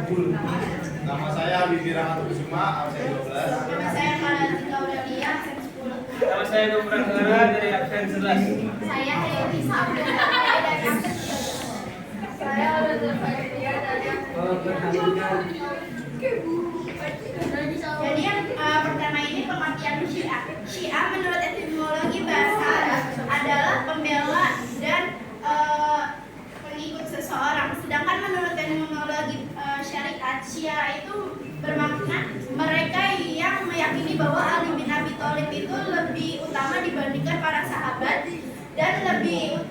Nama saya Bibi Rahmat Kusuma, absen 12. Nama saya Malatika Aurelia, absen 10. Nama saya Nupran Hara dari absen 11. Saya Heli Sabda dari absen 13. Saya Alberto Fadlia dari absen 13. Jadi yang pertama ini pengertian Syiah. Syiah menurut etimologi bahasa Arab adalah pembela dan pengikut seseorang. Sedangkan menurut etimologi syariat, Syiah itu bermakna mereka yang meyakini bahwa Ali bin Abi Thalib itu lebih utama dibandingkan para sahabat dan lebih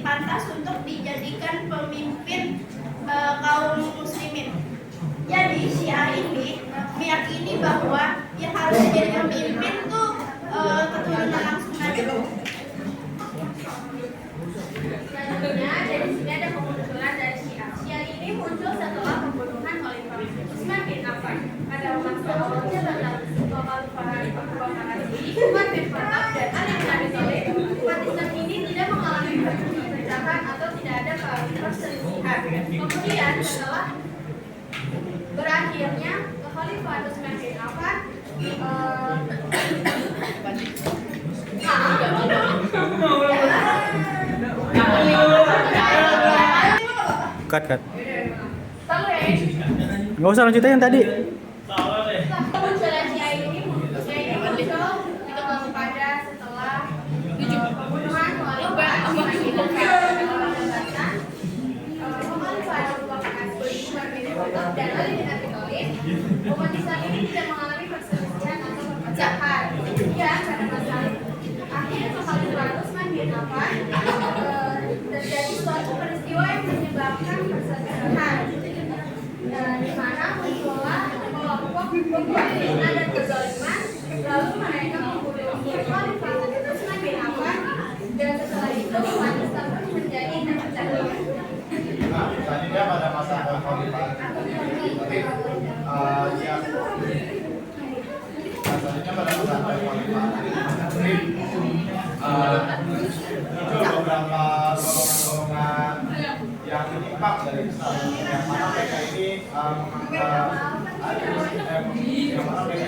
pantas untuk dijadikan pemimpin kaum muslimin. Jadi Syiah ini meyakini bahwa yang harus jadi pemimpin tuh keturunan langsung Nabi. Selanjutnya dari sini ada kemunculan dari Syiah. Syiah ini muncul setelah pembunuhan Khalifah Utsman bin Affan. Pada masa awalnya Khalifah Abu Bakar As-Siddiq, Umar bin Khattab dan Ali bin Abi Thalib, umat Islam ini tidak mengalami perpecahan atau tidak ada perselisihan. Kemudian setelah berakhirnya Khalifah Utsman bin Affan Cut. Nggak usah lanjutin yang tadi. Kemunculan Syiah ini muncul pada setelah pembunuhan Khalifah Utsman bin Affan. Khalifah Abu Bakar As-Siddiq, Umar bin Khattab dan Ali bin Abi Thalib, umat Islam ini tidak mengalami perselisihan atau perpecahan. Kemudian pada masa akhir Khalifah Utsman bin Affan terjadi suatu peristiwa yang menyebabkan perselisihan, di mana muncullah kelompok pembuat fitnah dan kezaliman. Lalu mereka membunuh Khalifah Utsman bin Affan dan setelah itu umat Islam pun menjadi terpecah belah. Nah, selanjutnya pada masa Khalifah selanjutnya pada masa Khalifah muncul beberapa golongan-golongan yang menyimpang dari Islam, yang mana mereka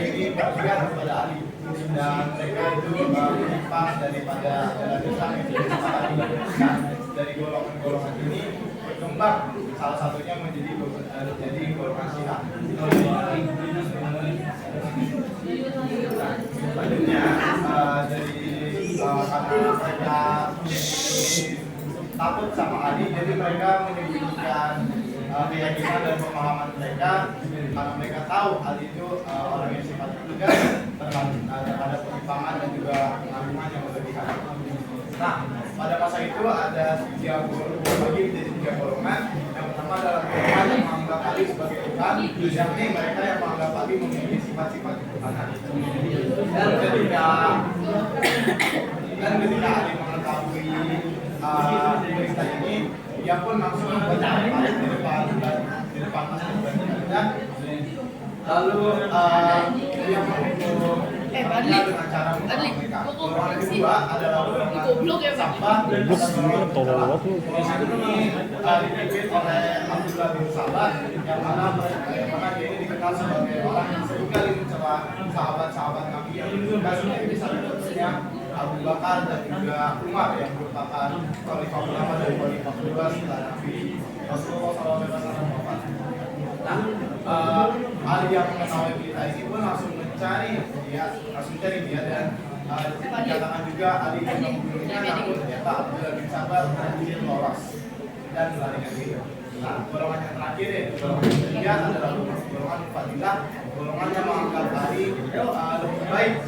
ini berpihak kepada Ali, dan mereka itu menyimpang daripada ajaran Islam yang disepakati. Dari golongan-golongan ini berkembang, salah satunya menjadi golongan Syiah. Selanjutnya karena mereka takut sama Ali, jadi mereka menyembunyikan keyakinan dan pemahaman mereka, karena mereka tahu Ali itu orang yang sifatnya tegas terhadap penyimpangan dan juga pengaruhan yang berlebihan. Nah, pada masa itu ada tiga golongan. Yang pertama adalah golongan yang menganggap Ali sebagai Tuhan, yakni mereka yang menganggap Ali memiliki sifat-sifat ketuhanan. Dan ketika Ali mengetahui berita ini, dia pun langsung membaca Ali di depan masjid. Lalu dia menghukum dengan cara mereka. Golongan kedua adalah golongan Sabah dan golongan ini dipimpin oleh Abdullah bin Sabah, yang mana dia ini dikenal sebagai orang yang sering kali mencela sahabat-sahabat Nabi, yang juga seperti misalnya Abu Bakar dan juga Umar yang merupakan khalifah pertama dari khalifah kedua setelah Nabi Rasulullah SAW wafat. Nah, Ali yang mengetahui berita ini pun langsung mencari dia dan dikatakan juga Ali yang membunuhnya, namun ternyata Abdullah bin Sabah berhasil lolos dan melarikan diri. Nah, golongan yang terakhir yaitu golongan ketiga adalah golongan Fadilah, golongan yang menganggap Ali lebih baik,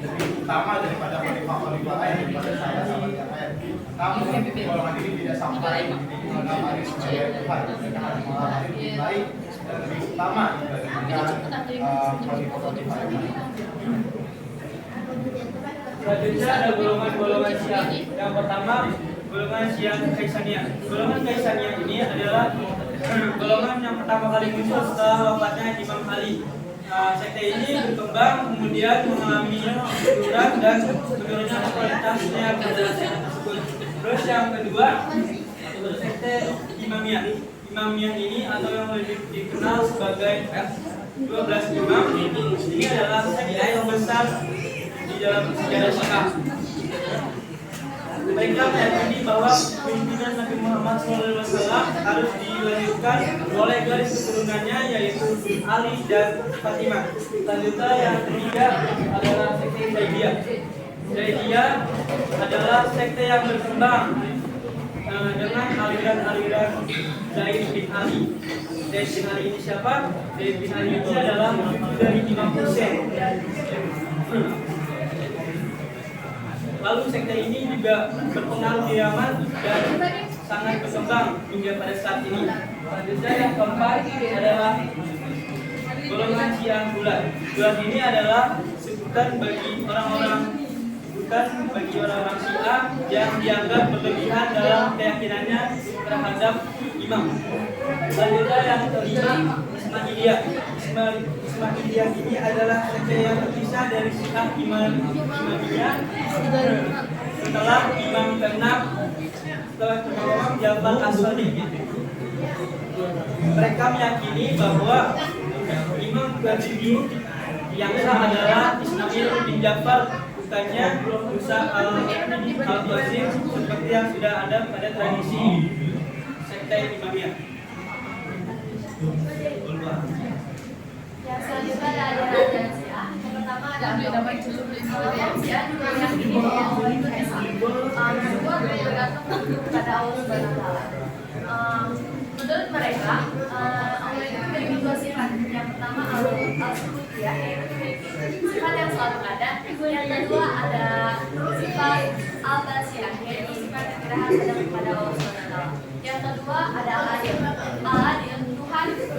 lebih utama daripada khalifah lain, daripada sahabat-sahabat yang lain. Namun golongan ini tidak sampai menganggap Ali sebagai Tuhan, mereka hanya menganggap Ali lebih baik dan lebih utama dibandingkan khalifah yang lain. Selanjutnya ada golongan Syiah. Yang pertama, golongan Syiah Kaisaniyah. Golongan Kaisaniyah ini adalah golongan yang pertama kali muncul setelah wafatnya Imam Ali. Sekte ini berkembang, kemudian mengalami penurunan dan menurunnya kualitasnya pada sekte tersebut. Terus yang kedua, sekte Imamiyah. Imamiyah ini atau yang lebih dikenal sebagai 12 imam ini adalah sekte yang besar di dalam sejarah Syiah. Mereka meyakini bahwa pimpinan Nabi Muhammad SAW harus dilanjutkan oleh garis keturunannya yaitu Ali dan Fatimah. Selanjutnya yang ketiga adalah sekte Zaidiyah. Zaidiyah adalah sekte yang berkembang dengan aliran-aliran Zaid bin Ali. Zaid bin Ali ini siapa? Zaid bin Ali itu adalah dari Imam Hussein. Lalu sekte ini juga berpengaruh di Yaman dan sangat berkembang hingga pada saat ini. Selanjutnya yang keempat adalah golongan Syiah Bulat. Bulat ini adalah sebutan bagi orang-orang Syiah yang dianggap berlebihan dalam keyakinannya terhadap imam. Selanjutnya yang kelima, Ismailiyah. Ismailiyah ini adalah sekte yang terpisah dari Syiah Imamiyah setelah imam ke-6 setelah Imam Ja'far As-Shadiq. Mereka meyakini bahwa imam ke-7 yang sah adalah Ismail bin Ja'far, bukannya Musa al-Qazim seperti yang sudah ada pada tradisi sekte Imamiyah. Yang selanjutnya ada ajaran Syiah. Yang pertama ada agama Syiah juga meyakini bahwa Allah itu esa. Semua bergantung kepada Allah Subhanahu wa Ta'ala. Menurut mereka, Allah itu memiliki dua sifat. Yang pertama al-subutiyah, yaitu sifat yang selalu ada. Yang kedua ada sifat al-basiyah, yaitu sifat yang tidak ada kepada Allah Subhanahu wa Ta'ala. Yang kedua ada al-adil. Al-adil,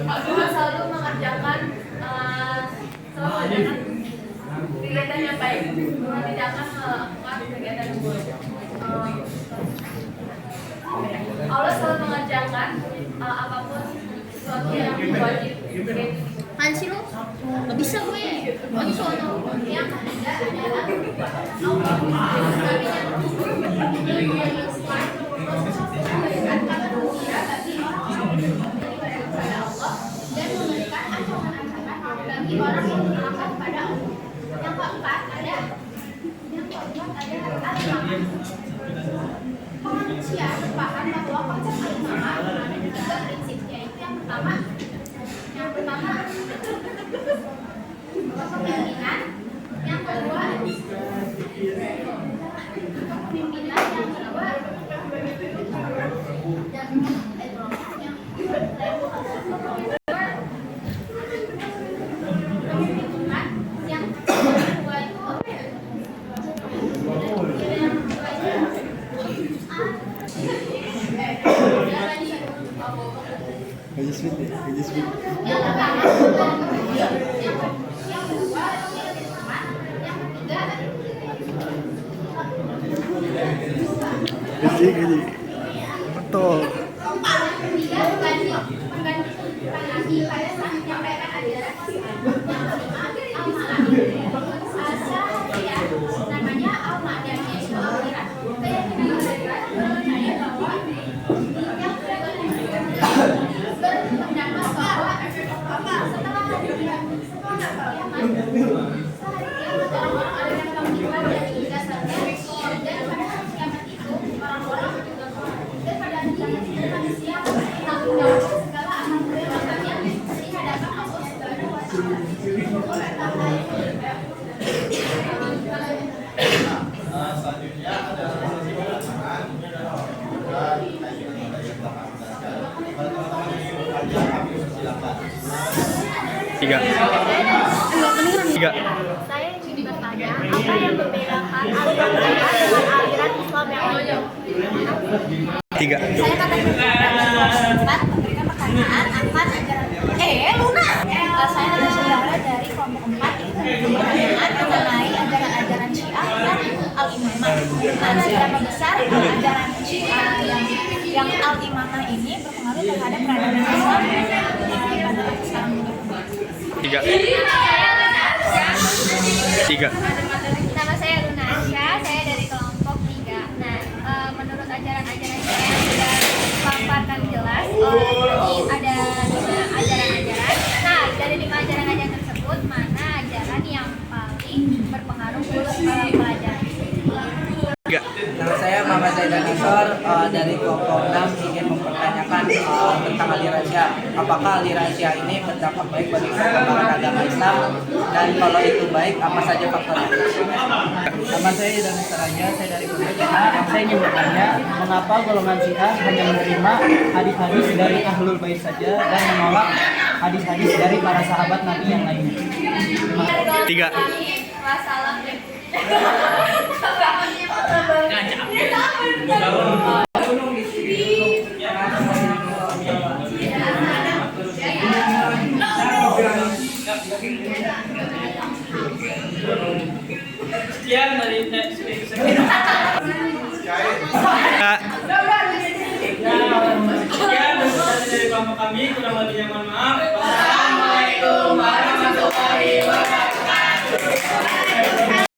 Tuhan selalu mengerjakan kegiatan yang baik. Tuhan tidak akan melakukan kegiatan yang buruk. Allah selalu mengerjakan apapun sesuatu yang wajib. Hansi lo, nggak bisa gue. Lagi soalnya yang ketiga adalah dan memberikan ancaman-ancaman bagi orang yang melakukan kepada Allah. Yang keempat ada al-imamah. Manusia paham bahwa konsep al-imamah memiliki tiga prinsip, yaitu yang pertama kepemimpinan, yang kedua kepemimpinan, yang kedua Betul. namanya al-ma'dan, yaitu akhirat. Keyakinan mereka percaya bahwa yang berpendapat bahwa setelah hari kiamat orang-orang ada yang keluar dari dasarnya, dan pada hari kiamat itu orang-orang dan pada hari kiamat itu manusia bertanggung jawab segala amal perbuatannya di hadapan Allah Subhanahu wa Ta'ala. Selanjutnya ada sesi pelaksanaan Tiga. Saya ingin bertanya, apa yang membedakan aliran Syiah dengan aliran Islam yang lain? Tiga. Saya kata Ustaz memberikan pertanyaan akan ajaran Luna. Saya adalah saudara dari kelompok 4 itu pertanyaan mengenai ajaran-ajaran Syiah dan al-imamah. Seberapa besar ajaran Syiah yang al-imamah ini berpengaruh terhadap peradaban Islam pada sekarang ini? Tiga. Tiga. Nama saya Luna Asya, saya dari kelompok 3. Nah, menurut ajaran-ajaran Syiah yang sudah dipaparkan jelas oleh Nama saya Danisor dari kelompok 6 ingin mempertanyakan tentang aliransia. Apakah aliransia ini berdampak baik bagi perkembangan agama Islam? Dan kalau itu baik, apa saja faktornya? Nama saya Danisor Raja, saya dari kelompok 6. Saya ingin bertanya, mengapa golongan Syiah hanya menerima hadis-hadis dari Ahlul Bait saja dan menolak hadis-hadis dari para sahabat Nabi yang lainnya? 3. Sekian dari sekian dari kelompok kami, kurang lebihnya mohon maaf. Wassalamualaikum warahmatullahi wabarakatuh.